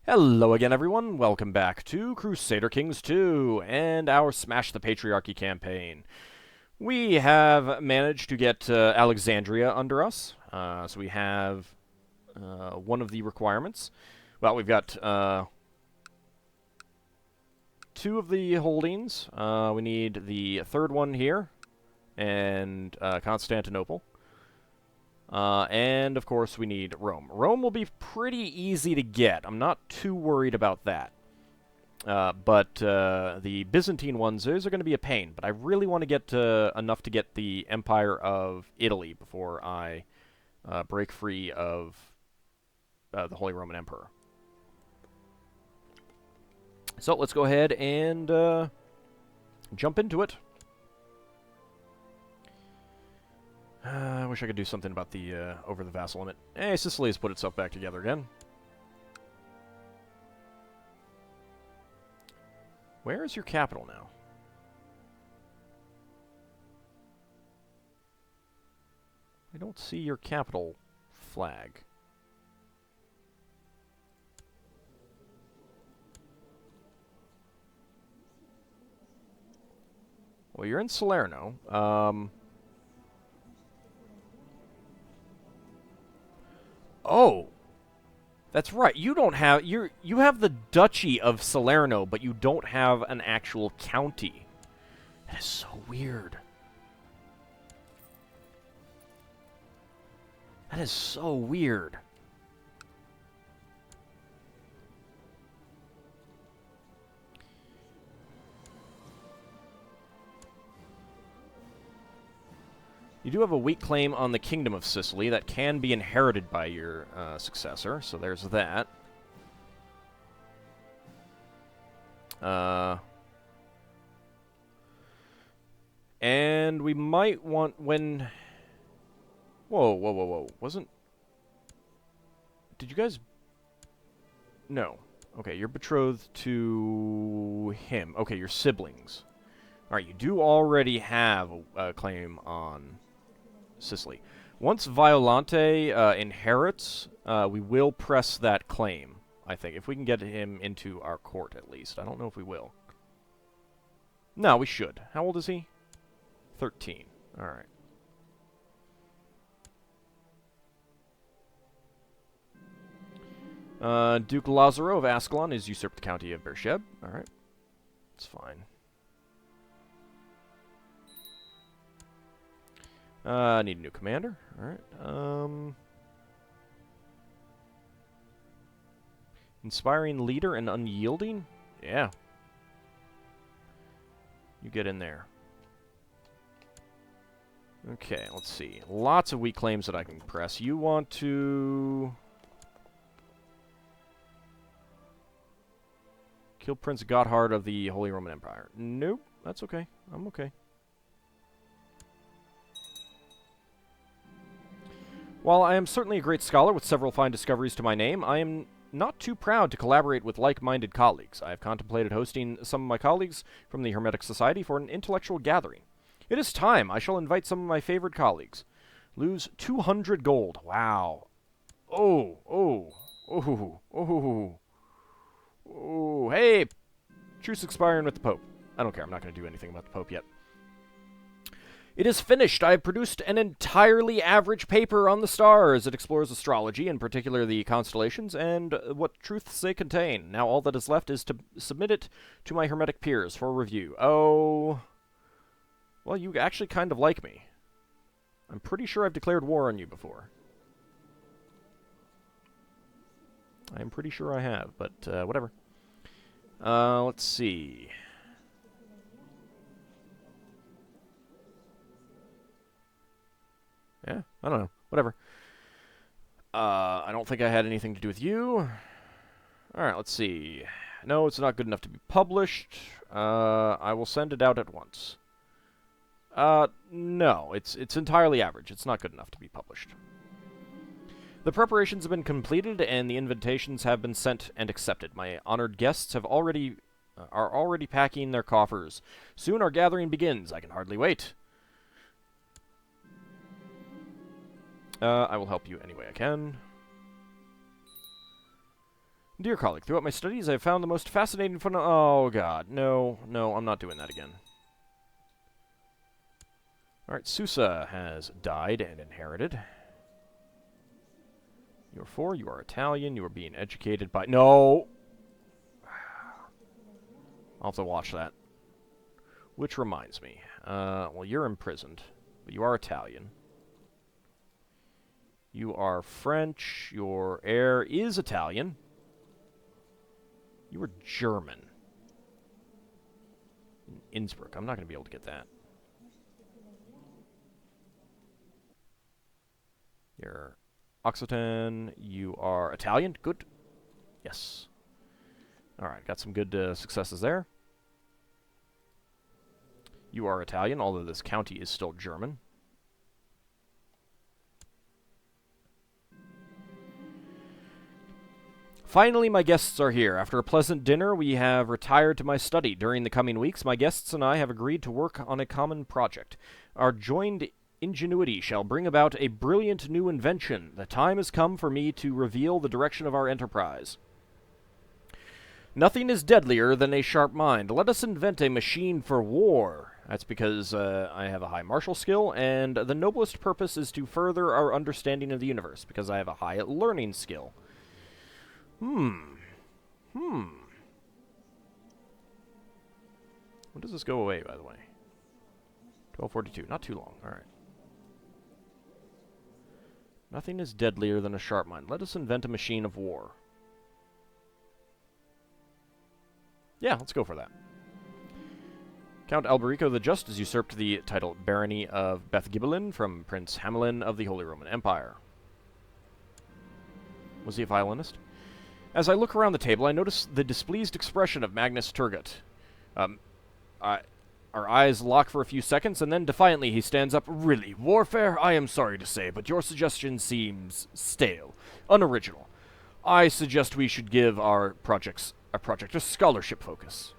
Hello again, everyone. Welcome back to Crusader Kings II and our Smash the Patriarchy campaign. We have managed to get Alexandria under us, so we have one of the requirements. Well, we've got two of the holdings. We need the third one here, and Constantinople. And, of course, we need Rome. Rome will be pretty easy to get. I'm not too worried about that. But the Byzantine ones, those are going to be a pain. But I really want to get enough to get the Empire of Italy before I break free of the Holy Roman Emperor. So let's go ahead and jump into it. I wish I could do something about the over the vassal limit. Hey, Sicily has put itself back together again. Where is your capital now? I don't see your capital flag. Well, you're in Salerno. Oh, that's right. You don't have you have the Duchy of Salerno, but you don't have an actual county. That is so weird. That is so weird. You do have a weak claim on the Kingdom of Sicily that can be inherited by your successor, so there's that. And we might want when... Whoa, whoa, whoa, whoa. Wasn't... Did you guys... No. Okay, you're betrothed to him. Okay, your siblings. Alright, you do already have a claim on Sicily. Once Violante inherits, we will press that claim, I think. If we can get him into our court, at least. I don't know if we will. No, we should. How old is he? 13. Alright. Duke Lazaro of Ascalon has usurped the county of Beersheb. Alright. It's fine. I need a new commander. Alright. Inspiring leader and unyielding? Yeah. You get in there. Okay, let's see. Lots of weak claims that I can press. You want to... kill Prince Gotthard of the Holy Roman Empire. Nope, that's okay. I'm okay. While I am certainly a great scholar with several fine discoveries to my name, I am not too proud to collaborate with like-minded colleagues. I have contemplated hosting some of my colleagues from the Hermetic Society for an intellectual gathering. It is time. I shall invite some of my favorite colleagues. Lose 200 gold. Wow. Oh, oh, oh, oh, oh. Hey, truce expiring with the Pope. I don't care. I'm not going to do anything about the Pope yet. It is finished. I have produced an entirely average paper on the stars. It explores astrology, in particular the constellations, and what truths they contain. Now all that is left is to submit it to my Hermetic peers for review. Oh... Well, you actually kind of like me. I'm pretty sure I've declared war on you before. I'm pretty sure I have, but whatever. Let's see... Yeah, I don't know. Whatever. I don't think I had anything to do with you. Alright, let's see. No, it's not good enough to be published. I will send it out at once. No, it's entirely average. It's not good enough to be published. The preparations have been completed, and the invitations have been sent and accepted. My honored guests are already packing their coffers. Soon our gathering begins. I can hardly wait. I will help you any way I can. Dear colleague, throughout my studies I have found the most fascinating Oh god, no, I'm not doing that again. Alright, Susa has died and inherited. You're 4, you are Italian, you are being educated by... No! I'll have to watch that. Which reminds me. Well, you're imprisoned, but you are Italian. You are French, your heir is Italian. You were German. In Innsbruck. I'm not going to be able to get that. You're Occitan. You are Italian. Good. Yes. Alright, got some good successes there. You are Italian, although this county is still German. Finally, my guests are here. After a pleasant dinner, we have retired to my study. During the coming weeks, my guests and I have agreed to work on a common project. Our joined ingenuity shall bring about a brilliant new invention. The time has come for me to reveal the direction of our enterprise. Nothing is deadlier than a sharp mind. Let us invent a machine for war. That's because I have a high martial skill, and the noblest purpose is to further our understanding of the universe, because I have a high learning skill. When does this go away, by the way? 1242. Not too long. Alright. Nothing is deadlier than a sharp mind. Let us invent a machine of war. Yeah, let's go for that. Count Alberico the Just has usurped the title Barony of Beth-Gibelin from Prince Hamelin of the Holy Roman Empire. Was he a violinist? As I look around the table, I notice the displeased expression of Magnus Turgut. Our eyes lock for a few seconds, and then defiantly he stands up. Really, warfare? I am sorry to say, but your suggestion seems stale, unoriginal. I suggest we should give our project a scholarship focus.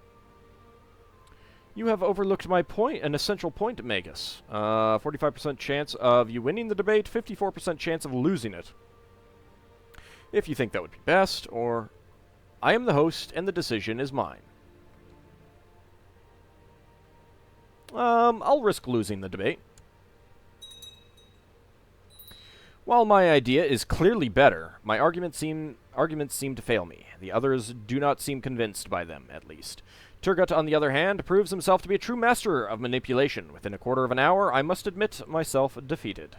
You have overlooked my point, an essential point, Magus. 45% chance of you winning the debate, 54% chance of losing it. If you think that would be best, or I am the host and the decision is mine. I'll risk losing the debate. While my idea is clearly better, my arguments seem to fail me. The others do not seem convinced by them, at least. Turgut, on the other hand, proves himself to be a true master of manipulation. Within a quarter of an hour, I must admit myself defeated.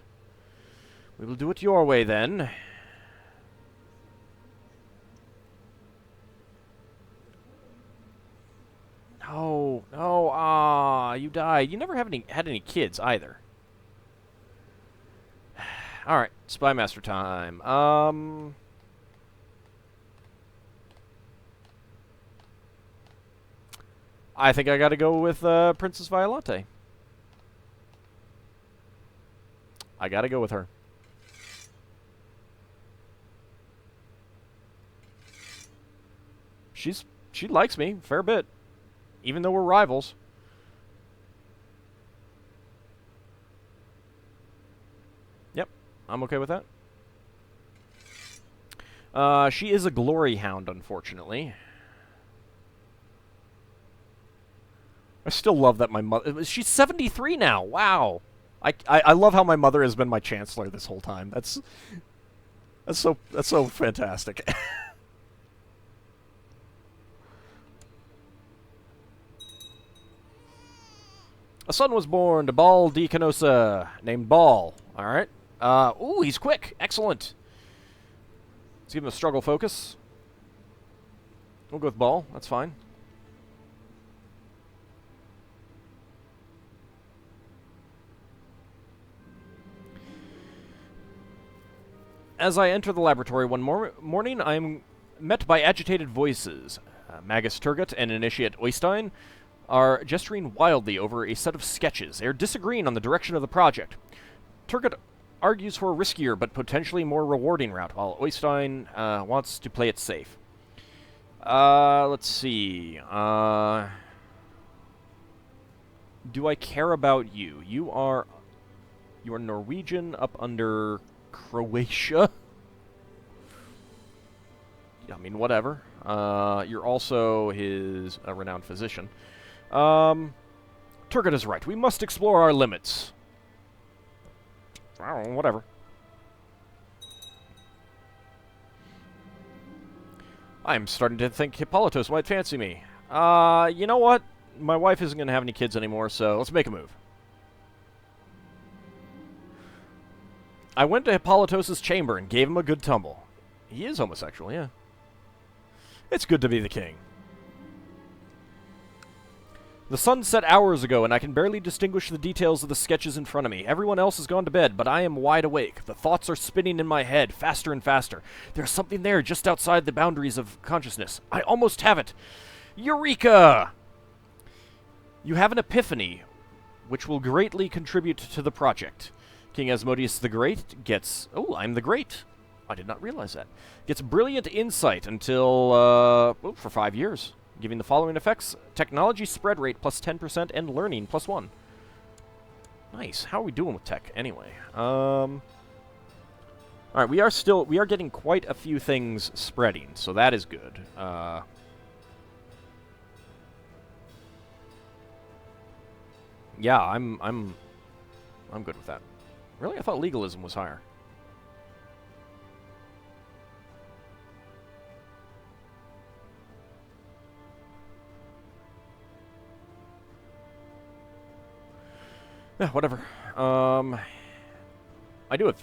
We will do it your way, then. No, you died. You never had any kids, either. Alright, Spy Master time. I think I gotta go with, Princess Violante. I gotta go with her. She likes me a fair bit. Even though we're rivals. Yep, I'm okay with that. She is a glory hound, unfortunately. I still love that my mother... She's 73 now, wow! I love how my mother has been my chancellor this whole time. That's so fantastic. A son was born to Baal di Canossa, named Baal. Alright. Ooh, he's quick. Excellent. Let's give him a struggle focus. We'll go with Baal. That's fine. As I enter the laboratory one morning, I am met by agitated voices. Magus Turgut and Initiate Oystein are gesturing wildly over a set of sketches. They are disagreeing on the direction of the project. Turgut argues for a riskier but potentially more rewarding route, while Oystein wants to play it safe. Let's see. Do I care about you? You are Norwegian up under Croatia. I mean, whatever. You're also his renowned physician. Turgot is right. We must explore our limits. I don't know, whatever. I'm starting to think Hippolytos might fancy me. You know what? My wife isn't going to have any kids anymore, so let's make a move. I went to Hippolytos' chamber and gave him a good tumble. He is homosexual, yeah. It's good to be the king. The sun set hours ago, and I can barely distinguish the details of the sketches in front of me. Everyone else has gone to bed, but I am wide awake. The thoughts are spinning in my head, faster and faster. There's something there just outside the boundaries of consciousness. I almost have it. Eureka! You have an epiphany, which will greatly contribute to the project. King Asmodeus the Great gets... Oh, I'm the Great. I did not realize that. Gets brilliant insight until, for 5 years. Giving the following effects: technology spread rate plus 10% and learning plus 1. Nice. How are we doing with tech anyway? Alright, we are getting quite a few things spreading, so that is good. Yeah, I'm good with that. Really? I thought legalism was higher. Yeah, whatever. I do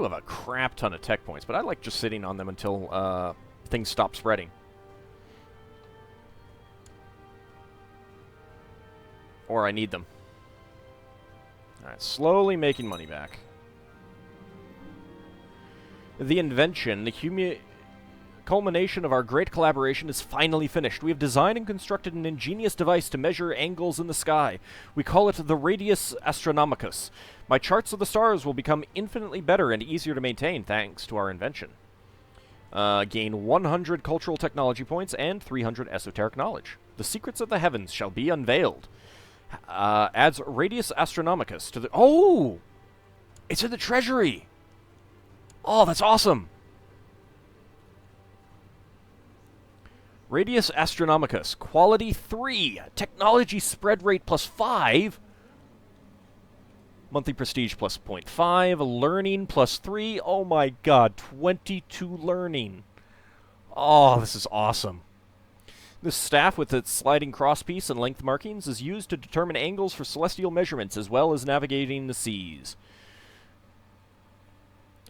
have a crap ton of tech points, but I like just sitting on them until things stop spreading. Or I need them. Alright, slowly making money back. The invention, the culmination of our great collaboration is finally finished. We have designed and constructed an ingenious device to measure angles in the sky. We call it the Radius Astronomicus. My charts of the stars will become infinitely better and easier to maintain thanks to our invention. Gain 100 cultural technology points and 300 esoteric knowledge. The secrets of the heavens shall be unveiled. Adds Radius Astronomicus to the... Oh! It's in the treasury! Oh, that's awesome! Radius Astronomicus, quality 3, technology spread rate plus 5, monthly prestige plus 0.5, learning plus 3, oh my god, 22 learning. Oh, this is awesome. This staff with its sliding crosspiece and length markings is used to determine angles for celestial measurements as well as navigating the seas.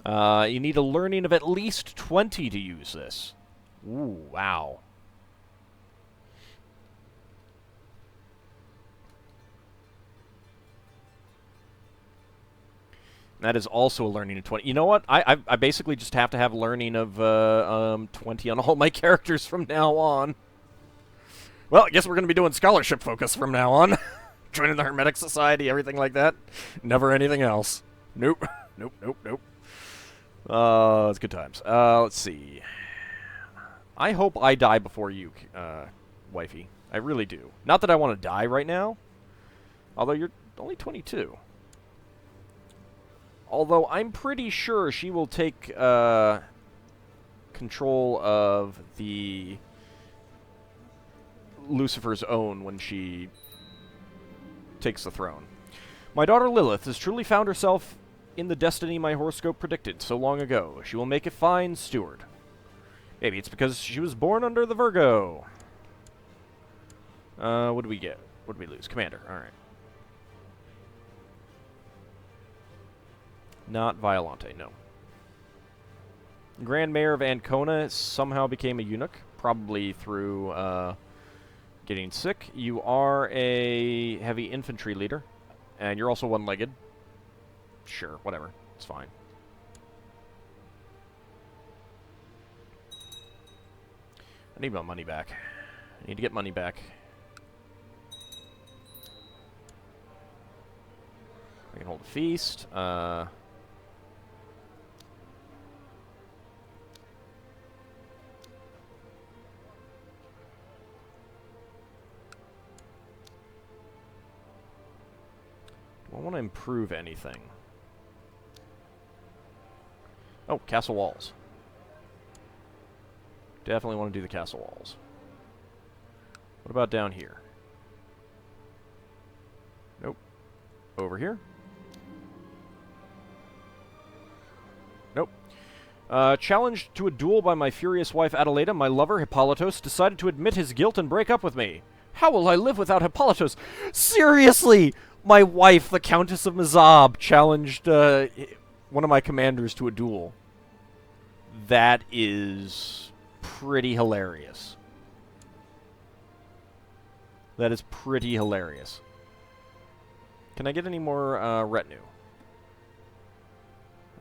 You need a learning of at least 20 to use this. Ooh, wow. That is also a learning of 20. You know what? I basically just have to have learning of 20 on all my characters from now on. Well, I guess we're going to be doing scholarship focus from now on. Joining the Hermetic Society, everything like that. Never anything else. Nope. Nope, nope, nope. It's good times. Let's see. I hope I die before you, wifey. I really do. Not that I want to die right now. Although you're only 22. Although I'm pretty sure she will take control of the Lucifer's own when she takes the throne. My daughter Lilith has truly found herself in the destiny my horoscope predicted so long ago. She will make a fine steward. Maybe it's because she was born under the Virgo. What do we get? What did we lose? Commander. Alright. Not Violante, no. Grand Mayor of Ancona somehow became a eunuch, probably through getting sick. You are a heavy infantry leader, and you're also one-legged. Sure, whatever. It's fine. I need my money back. I need to get money back. I can hold a feast. Do I want to improve anything? Oh, castle walls. Definitely want to do the castle walls. What about down here? Nope. Over here? Nope. Challenged to a duel by my furious wife Adelaida, my lover, Hippolytos, decided to admit his guilt and break up with me. How will I live without Hippolytos? Seriously! My wife, the Countess of Mazab, challenged one of my commanders to a duel. That is pretty hilarious. That is pretty hilarious. Can I get any more retinue?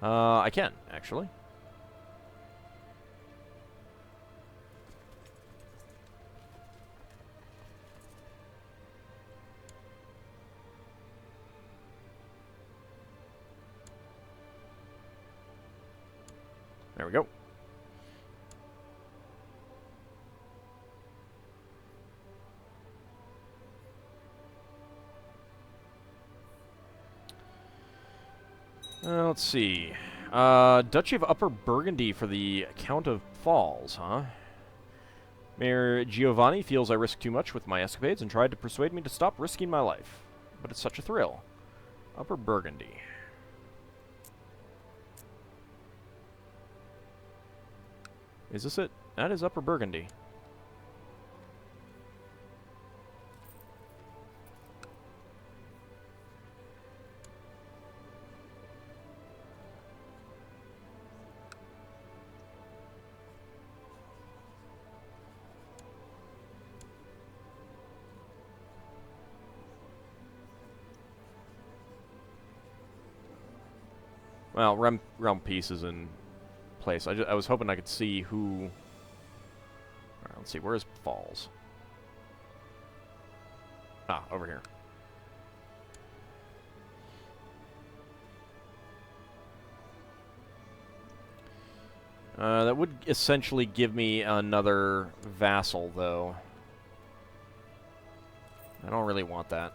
I can, actually. There we go. Let's see. Duchy of Upper Burgundy for the Count of Falls, huh? Mayor Giovanni feels I risk too much with my escapades and tried to persuade me to stop risking my life. But it's such a thrill. Upper Burgundy. Is this it? That is Upper Burgundy. Well, realm peace is in place. I was hoping I could see who... Alright, let's see. Where is Falls? Ah, over here. That would essentially give me another vassal, though. I don't really want that.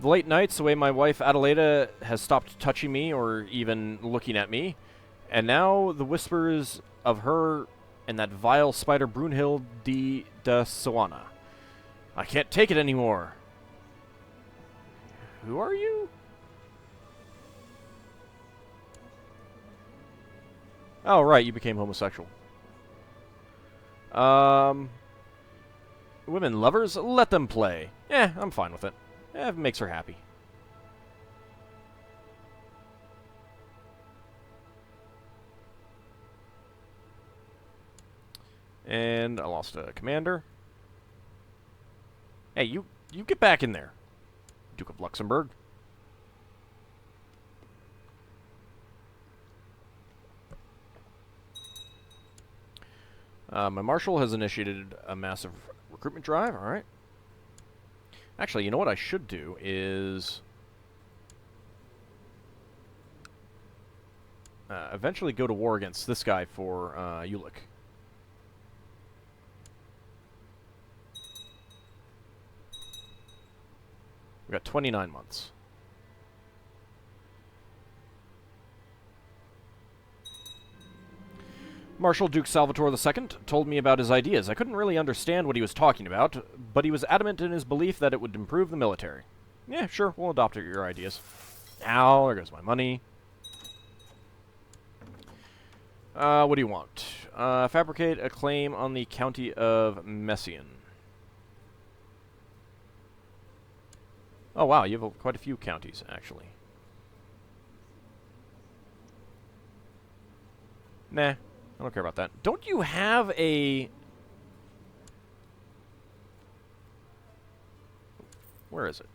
The late nights, the way my wife Adelaida has stopped touching me or even looking at me, and now the whispers of her and that vile spider Brunhild de Sawana. I can't take it anymore. Who are you? Oh, right, you became homosexual. Women lovers, let them play. I'm fine with it. It makes her happy. And I lost a commander. Hey, you get back in there, Duke of Luxembourg. My marshal has initiated a massive recruitment drive. All right. Actually, you know what I should do is eventually go to war against this guy for Ulick. We got 29 months. Marshal Duke Salvatore II told me about his ideas. I couldn't really understand what he was talking about, but he was adamant in his belief that it would improve the military. Yeah, sure, we'll adopt your ideas. Ow, there goes my money. What do you want? Fabricate a claim on the county of Messalian. Oh, wow, you have quite a few counties, actually. Nah, I don't care about that. Don't you have a... Where is it?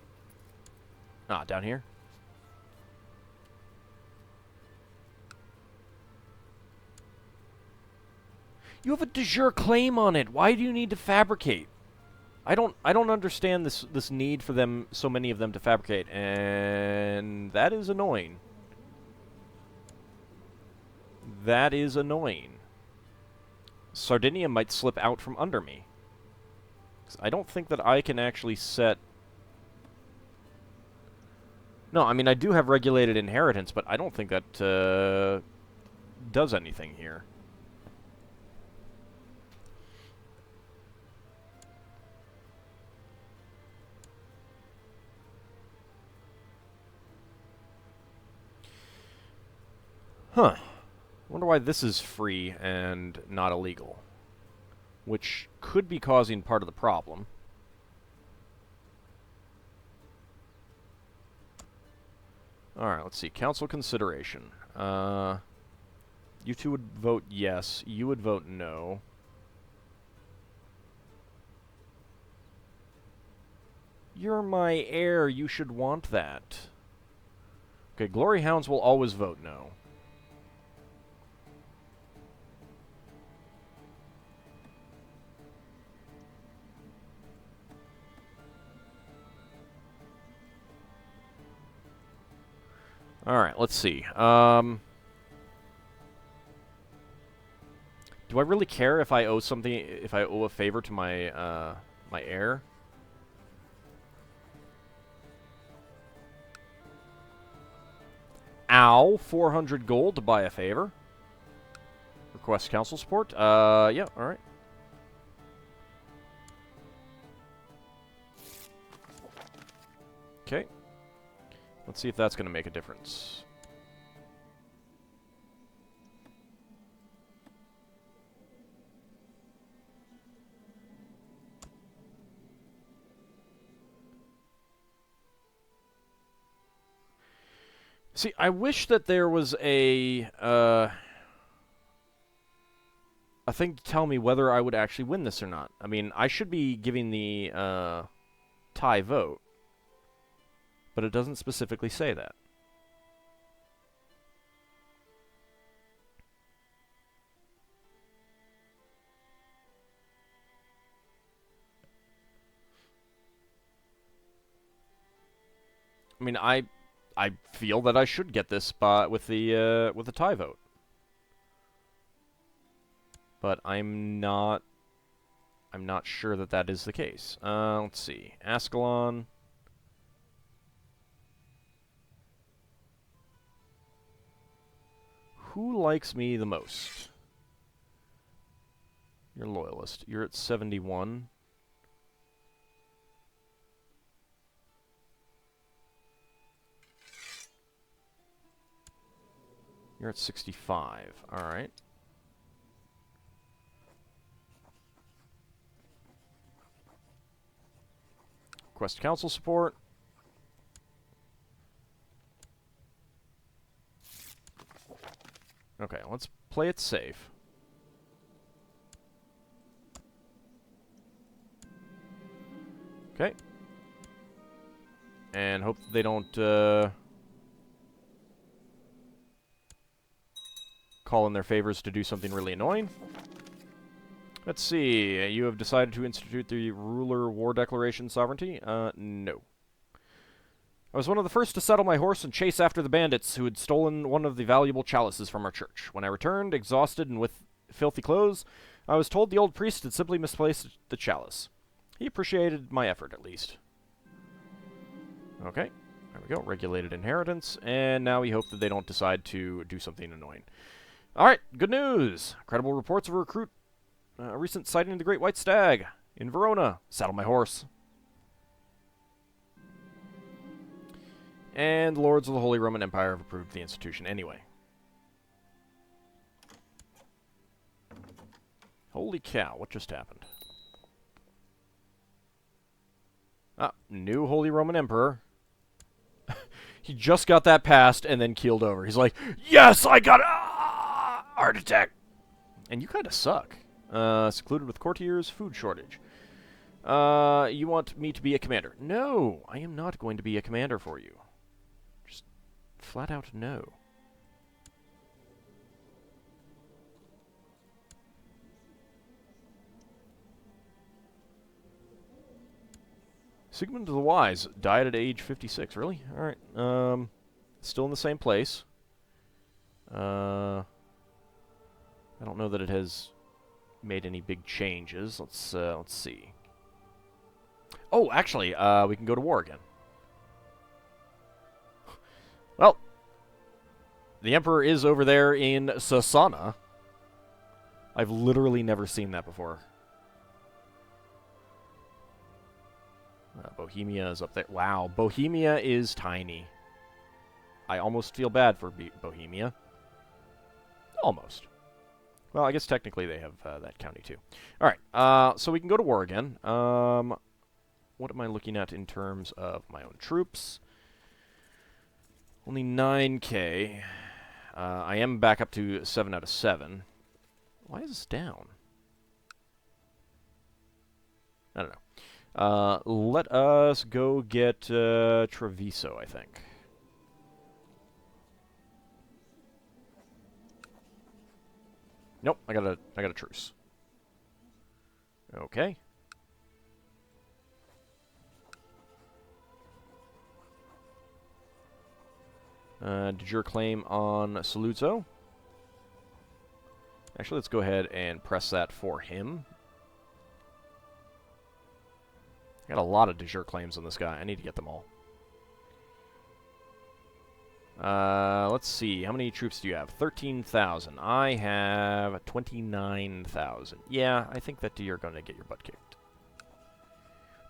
Ah, down here? You have a de jure claim on it. Why do you need to fabricate? I don't understand this need for them, so many of them, to fabricate, and that is annoying. That is annoying. Sardinia might slip out from under me. 'Cause I don't think that I can actually set No, I mean, I do have regulated inheritance, but I don't think that does anything here. Huh. Wonder why this is free and not illegal. Which could be causing part of the problem. Alright, let's see. Council consideration. You two would vote yes. You would vote no. You're my heir. You should want that. Okay, Glory Hounds will always vote no. Alright, let's see. Do I really care if I owe something, if I owe a favor to my, my heir? Ow, 400 gold to buy a favor. Request council support. Yeah, alright. Okay. Let's see if that's going to make a difference. See, I wish that there was a thing to tell me whether I would actually win this or not. I mean, I should be giving the tie vote, but it doesn't specifically say that. I mean, I feel that I should get this spot with the tie vote, but I'm not sure that that is the case. Let's see, Ascalon. Who likes me the most? You're loyalist. You're at 71. You're at 65. Alright. Request council support. Okay, let's play it safe. Okay. And hope they don't, call in their favors to do something really annoying. Let's see. You have decided to institute the ruler war declaration sovereignty? No. I was one of the first to settle my horse and chase after the bandits who had stolen one of the valuable chalices from our church. When I returned, exhausted and with filthy clothes, I was told the old priest had simply misplaced the chalice. He appreciated my effort, at least. Okay. There we go. Regulated inheritance. And now we hope that they don't decide to do something annoying. Alright, good news! Credible reports of a recent sighting of the Great White Stag in Verona. Saddle my horse. And the Lords of the Holy Roman Empire have approved the institution anyway. Holy cow, what just happened? Ah, new Holy Roman Emperor. He just got that passed and then keeled over. He's like, yes, I got it! Heart attack! And you kind of suck. Secluded with courtiers, food shortage. You want me to be a commander? No, I am not going to be a commander for you. Just flat out no. Sigmund the Wise died at age 56. Really? Alright. Still in the same place. I don't know that it has made any big changes. Let's see. Oh, actually, we can go to war again. Well, the Emperor is over there in Sasana. I've literally never seen that before. Bohemia is up there. Wow, Bohemia is tiny. I almost feel bad for Bohemia. Almost. Well, I guess technically they have that county too. Alright, so we can go to war again. What am I looking at in terms of my own troops? Only 9k. I am back up to 7 out of 7. Why is this down? I don't know. Let us go get Treviso, I think. Nope, I got a truce. Okay. De jure claim on Saluzzo. Actually, let's go ahead and press that for him. I got a lot of de jure claims on this guy. I need to get them all. Let's see. How many troops do you have? 13,000. I have 29,000. Yeah, I think that you're going to get your butt kicked.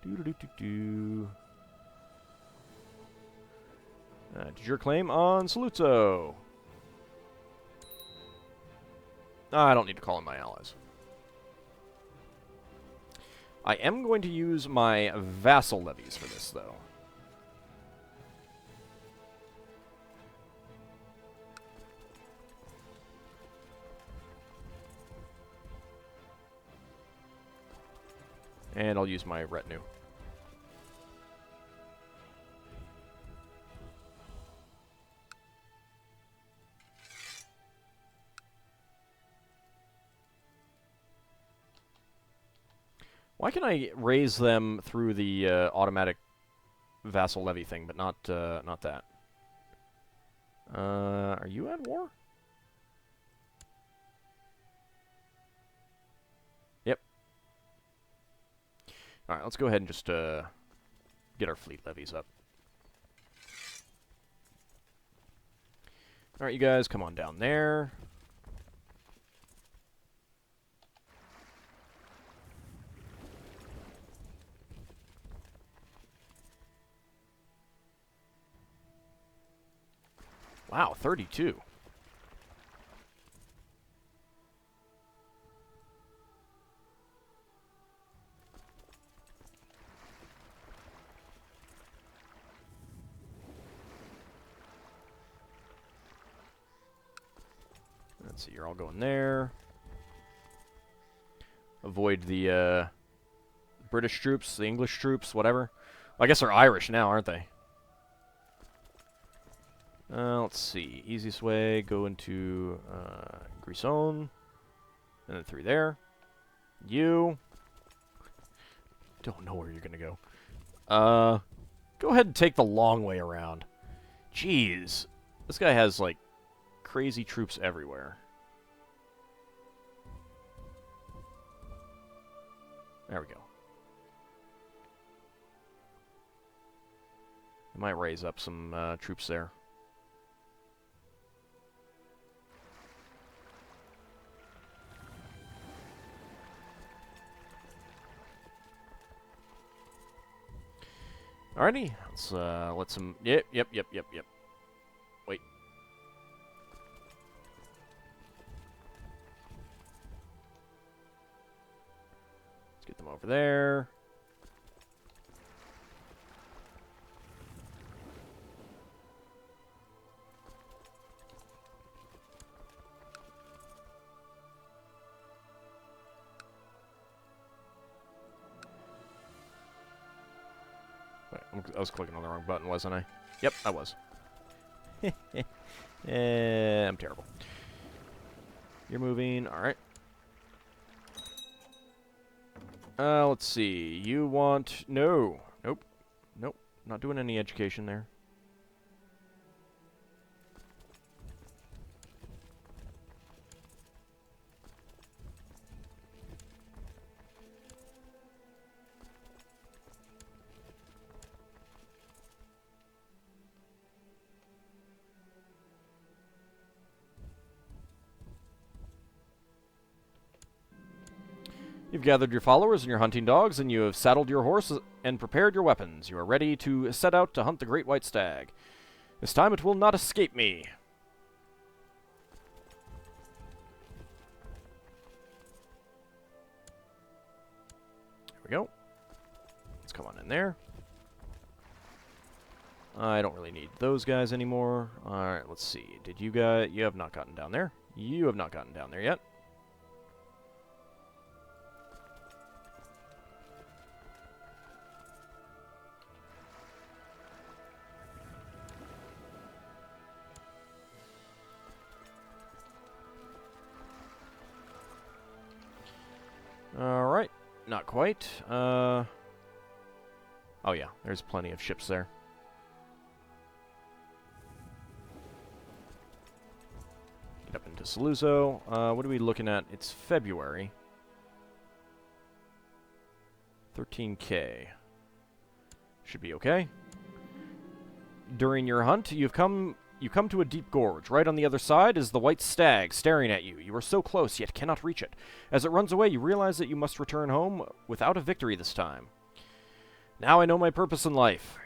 De jure claim on Saluzzo. I don't need to call in my allies. I am going to use my vassal levies for this, though. And I'll use my retinue. Why can I raise them through the automatic vassal levy thing, but not that? Are you at war? Yep. All right, let's go ahead and just get our fleet levies up. All right, you guys, come on down there. Wow, 32. Let's see, you're all going there. Avoid the British troops, the English troops, whatever. Well, I guess they're Irish now, aren't they? Let's see. Easiest way, go into Grisson. And then through there. You. Don't know where you're going to go. Go ahead and take the long way around. Jeez. This guy has, like, crazy troops everywhere. There we go. I might raise up some troops there. Alrighty, let's let some. Yep. Wait. Let's get them over there. I was clicking on the wrong button, wasn't I? Yep, I was. I'm terrible. You're moving. Alright. Let's see. You want... No. Nope. Nope. Not doing any education there. You've gathered your followers and your hunting dogs, and you have saddled your horse and prepared your weapons. You are ready to set out to hunt the great white stag. This time it will not escape me. There we go. Let's come on in there. I don't really need those guys anymore. Alright, let's see. Did you guys... You have not gotten down there. You have not gotten down there yet. Alright. Not quite. Oh yeah, there's plenty of ships there. Up into Saluzzo. What are we looking at? It's February. 13k. Should be okay. During your hunt, you come to a deep gorge. Right on the other side is the white stag staring at you. You are so close, yet cannot reach it. As it runs away, you realize that you must return home without a victory this time. Now I know my purpose in life.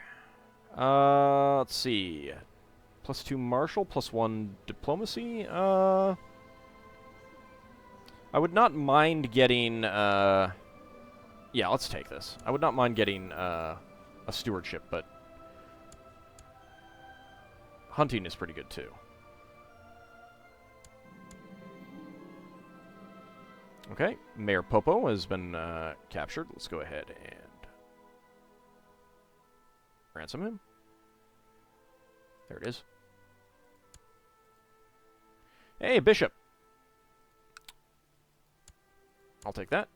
Let's see. +2 martial, +1 diplomacy. I would not mind getting, yeah, let's take this. I would not mind getting, a stewardship, but hunting is pretty good, too. Okay, Mayor Popo has been, captured. Let's go ahead and ransom him. There it is. Hey, Bishop. I'll take that.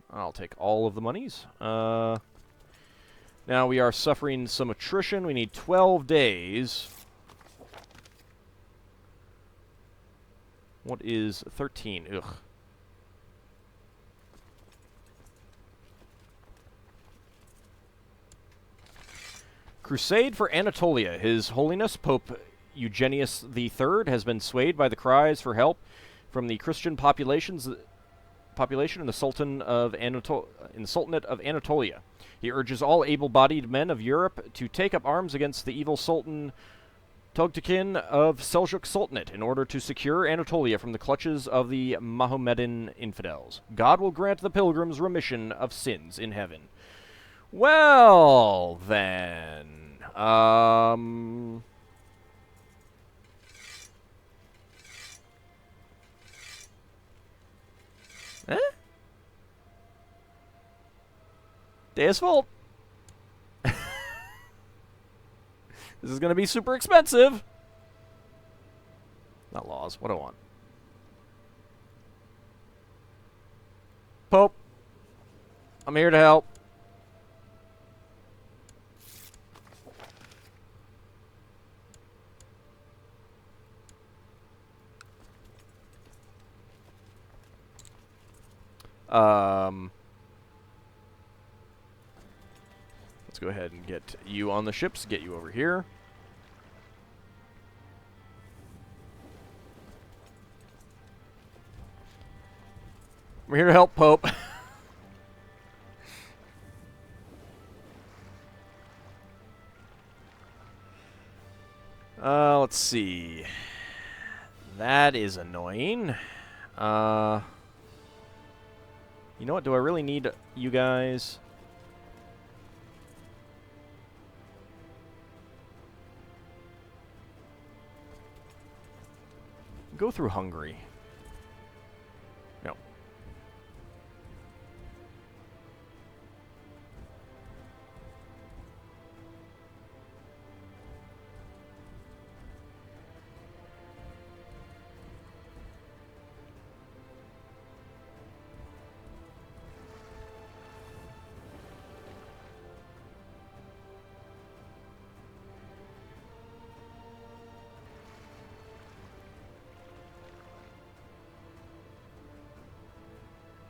I'll take all of the monies. Now we are suffering some attrition. We need 12 days. What is 13? Ugh. Crusade for Anatolia. His Holiness Pope Eugenius III has been swayed by the cries for help from the Christian population in the Sultanate of Anatolia. He urges all able-bodied men of Europe to take up arms against the evil Sultan Toghtekin of Seljuk Sultanate in order to secure Anatolia from the clutches of the Mohammedan infidels. God will grant the pilgrims remission of sins in heaven. Well, then... Eh? Deus Vult. This is going to be super expensive. Not laws. What do I want? Pope. I'm here to help. Let's go ahead and get you on the ships, get you over here. We're here to help, Pope. Let's see. That is annoying. You know what? Do I really need you guys? Go through Hungary. No.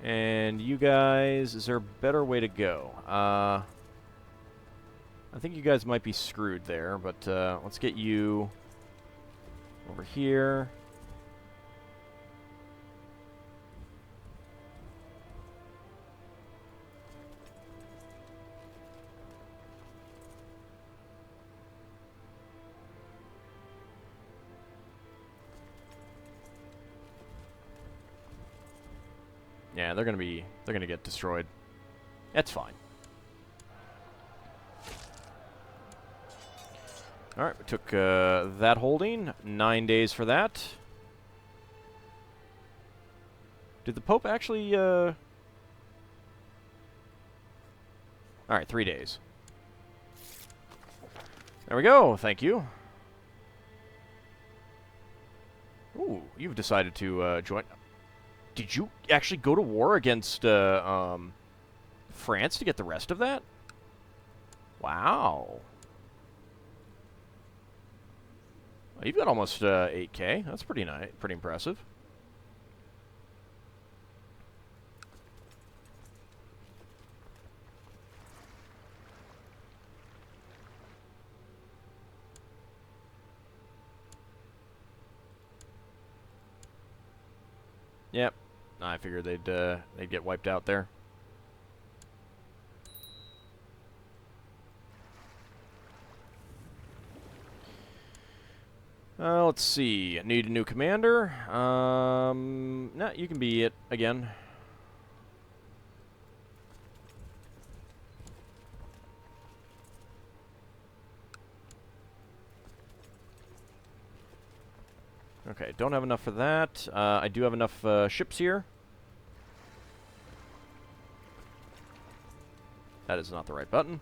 And you guys, is there a better way to go? I think you guys might be screwed there, but let's get you over here. Yeah, they're gonna get destroyed. That's fine. Alright, we took that holding. 9 days for that. Did the Pope actually, Alright, 3 days. There we go, thank you. Ooh, you've decided to join. Did you actually go to war against France to get the rest of that? Wow. You've got almost 8K. That's pretty nice, pretty impressive. Yep, I figured they'd get wiped out there. Let's see. Need a new commander. Nah, you can be it again. Okay, don't have enough for that. I do have enough ships here. That is not the right button.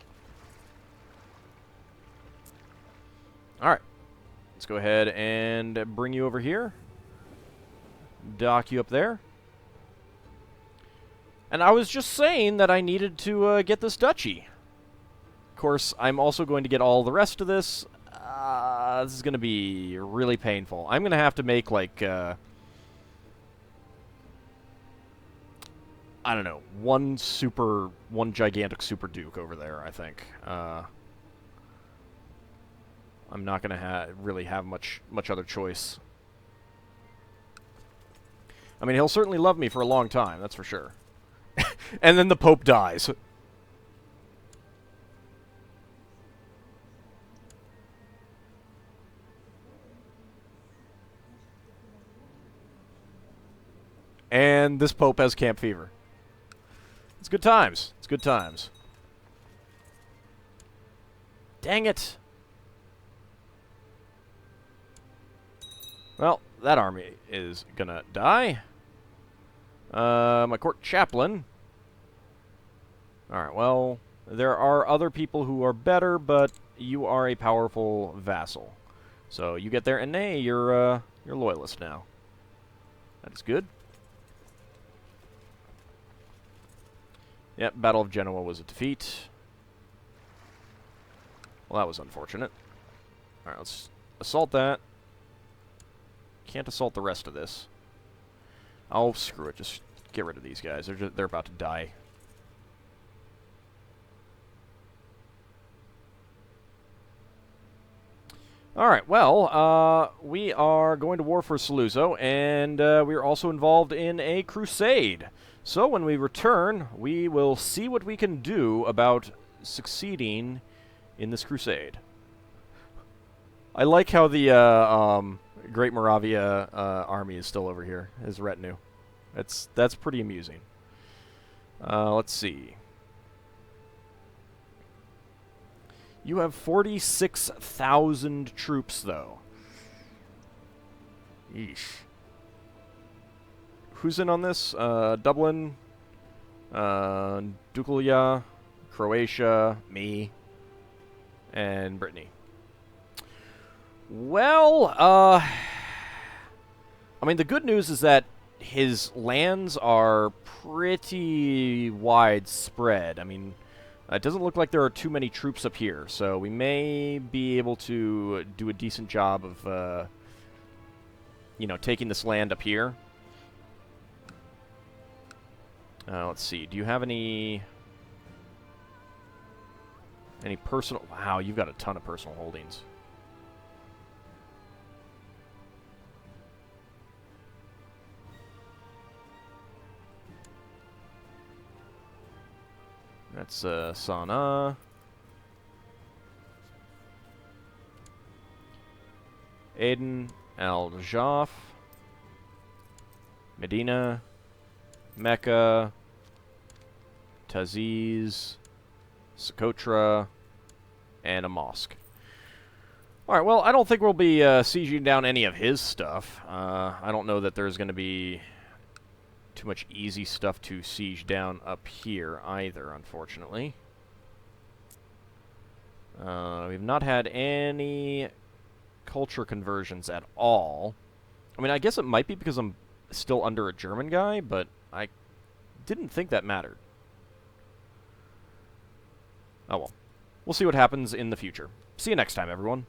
Alright. Let's go ahead and bring you over here. Dock you up there. And I was just saying that I needed to get this duchy. Of course, I'm also going to get all the rest of this. This is going to be really painful. I'm going to have to make, like, I don't know, one gigantic super duke over there, I think. I'm not going to really have much other choice. I mean, he'll certainly love me for a long time, that's for sure. And then the Pope dies. And this Pope has camp fever. It's good times. It's good times. Dang it. Well, that army is gonna die. My court chaplain. Alright, well, there are other people who are better, but you are a powerful vassal. So you get there, and hey, you're loyalist now. That is good. Yep, Battle of Genoa was a defeat. Well, that was unfortunate. Alright, let's assault that. Can't assault the rest of this. Oh, screw it. Just get rid of these guys. They're about to die. Alright, well, we are going to war for Saluzzo, and we are also involved in a crusade. So when we return, we will see what we can do about succeeding in this crusade. I like how the Great Moravia army is still over here, his retinue. That's pretty amusing. Let's see. You have 46,000 troops, though. Yeesh. Who's in on this? Dublin, Dukalia, Croatia, me, and Brittany. Well, I mean, the good news is that his lands are pretty widespread. I mean, it doesn't look like there are too many troops up here, so we may be able to do a decent job of, you know, taking this land up here. Let's see. Do you have any personal... Wow, you've got a ton of personal holdings. That's Sana. Aden, Al-Jaf, Medina, Mecca, Taziz, Socotra, and a mosque. Alright, well, I don't think we'll be sieging down any of his stuff. I don't know that there's going to be too much easy stuff to siege down up here either, unfortunately. We've not had any culture conversions at all. I mean, I guess it might be because I'm still under a German guy, but I didn't think that mattered. Oh well. We'll see what happens in the future. See you next time, everyone.